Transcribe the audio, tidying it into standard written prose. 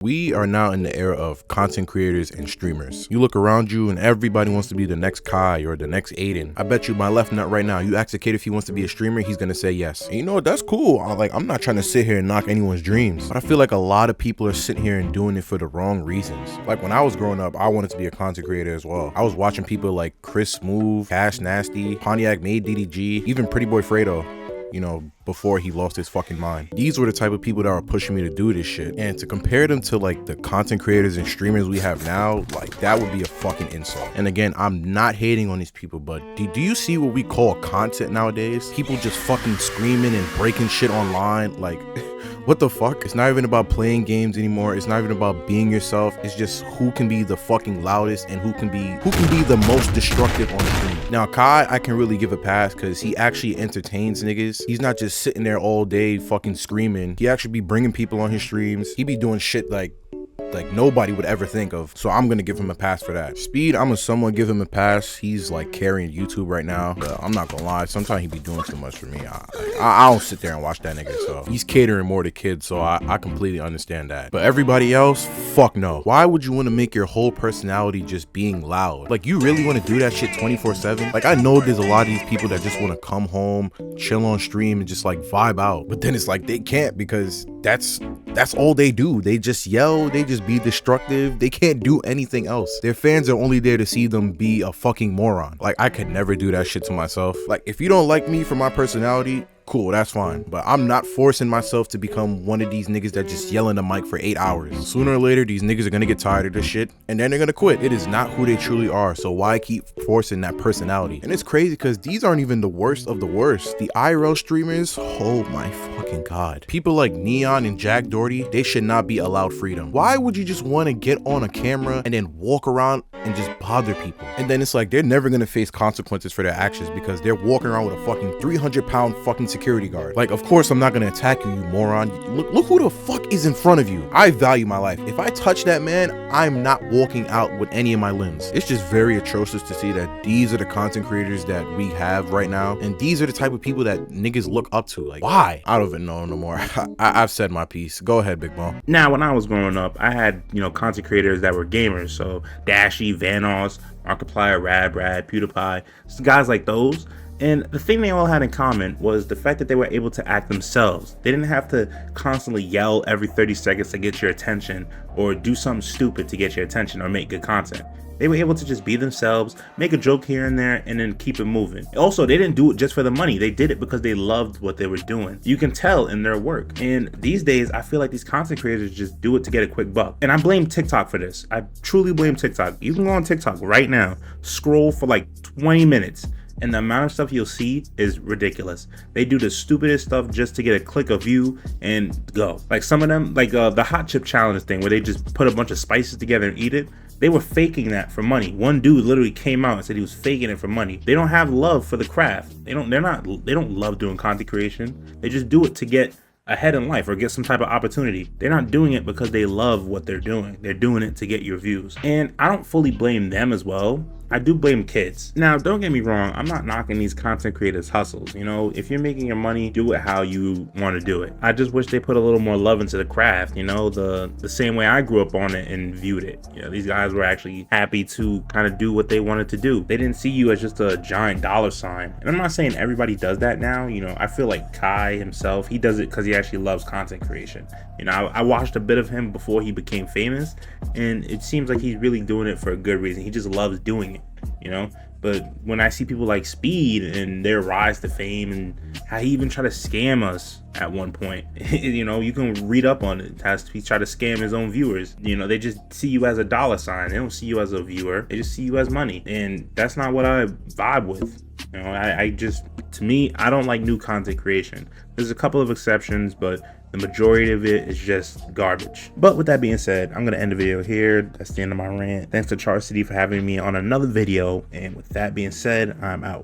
We are now in the era of content creators and streamers. You look around you and everybody wants to be the next Kai or the next Aiden. I bet you my left nut right now, you ask a kid if he wants to be a streamer, he's gonna say yes. And you know what, that's cool. I'm not trying to sit here and knock anyone's dreams, but I feel like a lot of people are sitting here and doing it for the wrong reasons. Like when I was growing up, I wanted to be a content creator as well. I was watching people like Chris Smooth, Cash Nasty, Pontiac Made DDG, even Pretty Boy Fredo, you know, before he lost his fucking mind. These were the type of people that were pushing me to do this shit. And to compare them to like the content creators and streamers we have now, like that would be a fucking insult. And again, I'm not hating on these people, but do you see what we call content nowadays? People just fucking screaming and breaking shit online. Like, what the fuck? It's not even about playing games anymore. It's not even about being yourself. It's just who can be the fucking loudest and who can be the most destructive on the screen. Now, Kai, I can really give a pass because he actually entertains niggas. He's not just sitting there all day fucking screaming. He actually be bringing people on his streams. He be doing shit like nobody would ever think of. So I'm gonna give him a pass for that. Speed, I'm gonna somewhat give him a pass. He's like carrying YouTube right now, but I'm not gonna lie, sometimes he be doing too much for me. I don't sit there and watch that nigga, so he's catering more to kids, so I completely understand that. But everybody else, fuck no. Why would you want to make your whole personality just being loud? Like, you really want to do that shit 24/7? Like, I know there's a lot of these people that just want to come home, chill on stream, and just like vibe out, but then it's like they can't, because that's all they do. They just yell, they just be destructive. They can't do anything else. Their fans are only there to see them be a fucking moron. Like, I could never do that shit to myself. Like, if you don't like me for my personality, cool, that's fine, but I'm not forcing myself to become one of these niggas that just yell in the mic for 8 hours. Sooner or later, these niggas are gonna get tired of this shit, and then they're gonna quit. It is not who they truly are, so why keep forcing that personality? And it's crazy because these aren't even the worst of the worst. The IRL streamers, oh my fucking god. People like Neon and Jack Doherty, they should not be allowed freedom. Why would you just want to get on a camera and then walk around and just bother people? And then it's like they're never gonna face consequences for their actions because they're walking around with a fucking 300-pound fucking security guard. Like, of course I'm not gonna attack you, you moron. Look who the fuck is in front of you. I value my life. If I touch that man, I'm not walking out with any of my limbs. It's just very atrocious to see that these are the content creators that we have right now, and these are the type of people that niggas look up to. Like, why? I don't even know no more. I've said my piece. Go ahead, Big Ball. Now, when I was growing up, I had, content creators that were gamers. So Dashy, Vanoss, Markiplier, Rad, PewDiePie, guys like those. And the thing they all had in common was the fact that they were able to act themselves. They didn't have to constantly yell every 30 seconds to get your attention, or do something stupid to get your attention, or make good content. They were able to just be themselves, make a joke here and there, and then keep it moving. Also, they didn't do it just for the money. They did it because they loved what they were doing. You can tell in their work. And these days, I feel like these content creators just do it to get a quick buck. And I blame TikTok for this. I truly blame TikTok. You can go on TikTok right now, scroll for like 20 minutes, and the amount of stuff you'll see is ridiculous. They do the stupidest stuff just to get a click, a view, and go. Like some of them, like the hot chip challenge thing, where they just put a bunch of spices together and eat it. They were faking that for money. One dude literally came out and said he was faking it for money. They don't have love for the craft. They don't love doing content creation. They just do it to get ahead in life or get some type of opportunity. They're not doing it because they love what they're doing. They're doing it to get your views. And I don't fully blame them as well. I do blame kids. Now, don't get me wrong, I'm not knocking these content creators' hustles. If you're making your money, do it how you want to do it. I just wish they put a little more love into the craft, the same way I grew up on it and viewed it. These guys were actually happy to kind of do what they wanted to do. They didn't see you as just a giant dollar sign. And I'm not saying everybody does that now. I feel like Kai himself, he does it because he actually loves content creation. I watched a bit of him before he became famous, and it seems like he's really doing it for a good reason. He just loves doing it. But when I see people like Speed and their rise to fame, and how he even tried to scam us at one point, you can read up on it. He tried to scam his own viewers. They just see you as a dollar sign. They don't see you as a viewer. They just see you as money, and that's not what I vibe with. To me, I don't like new content creation. There's a couple of exceptions, but the majority of it is just garbage. But with that being said, I'm going to end the video here. That's the end of my rant. Thanks to Char City for having me on another video. And with that being said, I'm out.